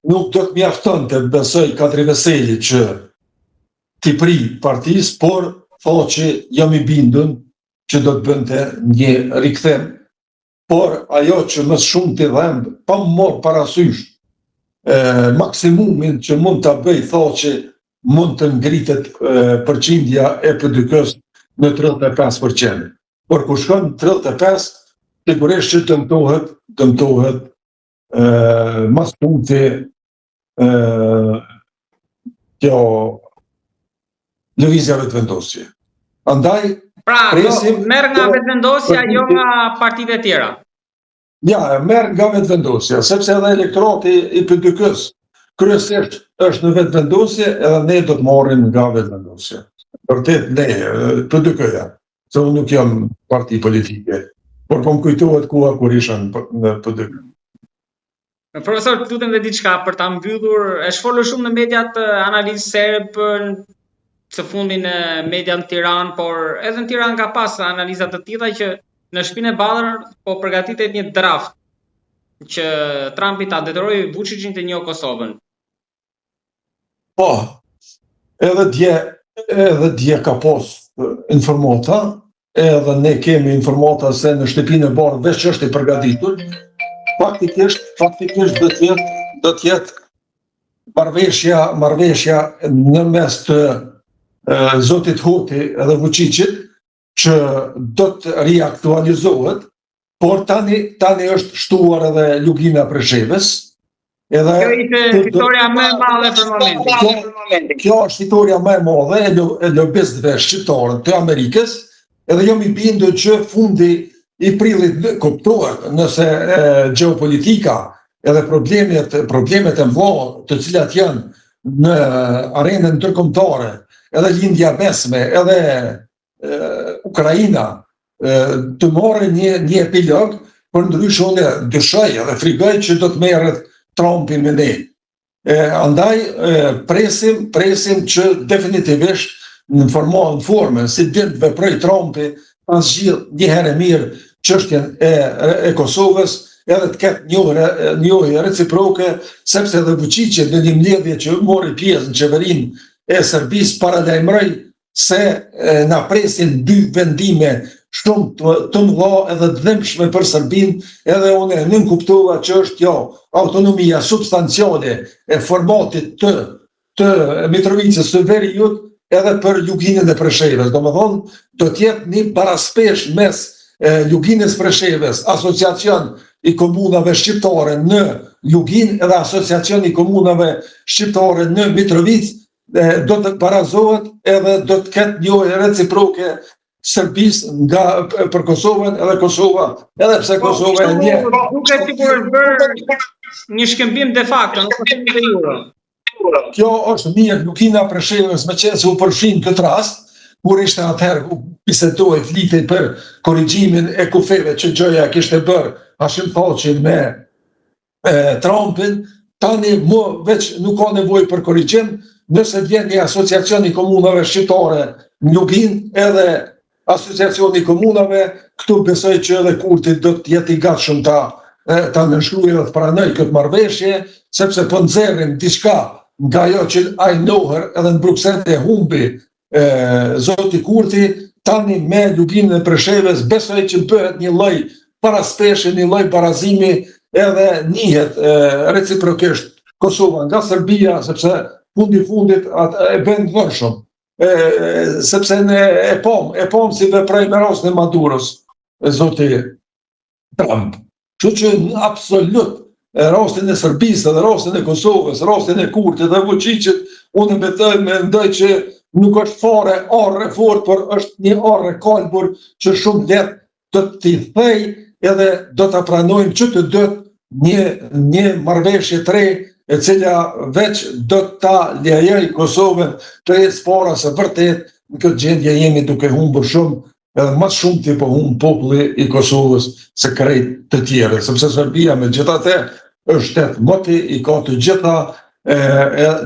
nuk do të mjafton të besoj Kadri Veseli që t'i pri partisë, por thotë që jam i bindun që do të bënte një rikthem. Por ajo që më shumë t'i dhem, pa më morë parasysh maksimumin që mund t'a bëj, thotë që mund të ngritet përqindja e PDK-s në 35%. Por kur shkon 35, sigurisht që dëmtohet mas punti kjo lëvizja vetëvendosje. Andaj, pra, merr nga vetëvendosja, jo nga partitë e tjera. Ja, merr nga vetëvendosja, sepse edhe elektorati i PDK-s kryesisht është në vetëvendosje, edhe ne do të marrim nga vetëvendosja. Vërtet ne, PDK-ja, se unë nuk jam parti politike, por po më kujtohet koha kur isha në PDK. Profesor, lutem dhe diçka për ta mbyllur, e shfolur shumë në mediat analizë serb së fundin në media në Tiranë, por edhe në Tiranë ka pas analiza të tilla që në shtëpinë e Ballër po përgatitet një draft që Trumpi ta detyrojë Vučićin të njohë Kosovën. Po, edhe dje ka pas informata, edhe ne kemi informata se në shtëpinë e Ballër veç që është i përgatitur, faktikisht do të jetë marrëveshja në mes të Zotit Hoti edhe Vučićit, që do të riaktualizohet, por tani është shtuar edhe Lugina Preshevës. Kjo ishte fitoria më e madhe për momentin. Kjo është fitoria më e madhe e lobistëve shqiptarë të Amerikës, edhe jam i bindur që fundi i prillit kuptohet nëse gjeopolitika edhe problemet e mëdha të cilat janë në arenën ndërkombëtare, edhe lindja mesme, edhe Ukraina, të marrë një epilog, për ndryshe unë dyshoj edhe frikoj që do të merret Trumpi me ne. Andaj presim që definitivisht në formën, si din të veproj Trumpi, pas zgjidh një herë mirë çështjen e Kosovës, edhe të ketë njohje reciproke, sepse edhe Vučići në një mbledhje që mori pjesë në qeverinë e Serbisë paralajmëroi se na presin dy vendime shumë të mëdha edhe të dhëmshme për Serbinë, edhe unë nuk kuptova që është autonomia substanciale e formatit të Mitrovicës së Veriut edhe për Luginën e Preshevës. Domethënë, do të jetë një baraspesh mes Luginës Preshevës, asociacion i komunave shqiptare në Lugin edhe asociacion i komunave shqiptare në Mitrovicë, do të barazohet edhe do të ketë njohje reciproke Serbisë për Kosovën edhe Kosova, edhe pse Kosova e një. Duket sikur është bërë një shkëmbim de facto, nuk është de jure. Kjo është mirë Lugina Preshevës, me qenë se u përfshin këtë rast, kur ishte atëherë ku bisedoi flitej për korrigjimin e kufeve që gjëja kishte bërë Hashim Thaçi me Trumpin, tani më veç nuk ka nevojë për korrigjim, nëse vjen një asociacion i komunave shqiptare në Lugin edhe asociacioni i komunave, këtu besoj që edhe Kurti do të jetë i gatshëm ta nënshkruajë dhe të pranojë këtë marrëveshje, sepse po nxjerrin diçka nga ajo që ai njohër edhe në Bruxelles e humbi zoti Kurti, tani me Luginën e Preshevës besoj që bëhet një lloj paraspeshje, një lloj barazimi edhe njihet reciprokisht Kosova nga Serbia, sepse fundit e bën vëshëm, sepse ne e pom si veproi me rastin e Maduros, zoti Trump. Kështu që në absolut rastin e Serbisë dhe rastin e Kosovës, rastin e Kurtit dhe Vučićit, unë mendoj që nuk është fare arre fort, por është një arre kalbur që shumë letë do t'i thej edhe do t'a pranojmë që të dëtë një marrëveshje të re, e cila veç do ta lejoj Kosovën të jetë para se vërtet në këtë gjendje jemi duke humbur shumë, edhe më shumë ti po humb populli i Kosovës se krejt të tjerë, sepse Serbia me gjithatë është shtet moti i ka të gjitha,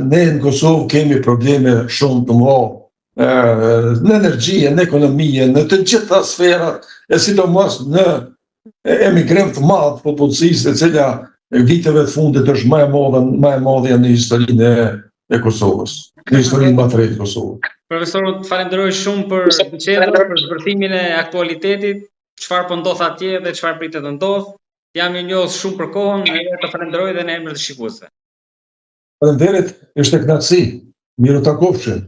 ne në Kosovë kemi probleme shumë të mëdha në energji, në ekonomi, në të gjitha sferat, e sidomos në emigrim të madh popullsisë e cila viteve të fundit është më e madhe në historinë e Kosovës, në historinë më të re të Kosovës. Profesor, falenderoj shumë për bisedën, për zbërthimin e aktualitetit, çfarë po ndodh atje dhe çfarë pritet të ndodh. Jam i njohur shumë për kohën, edhe të falenderoj dhe në emër të shikuesve. Faleminderit, ishte kënaqësi. Miru takofshin.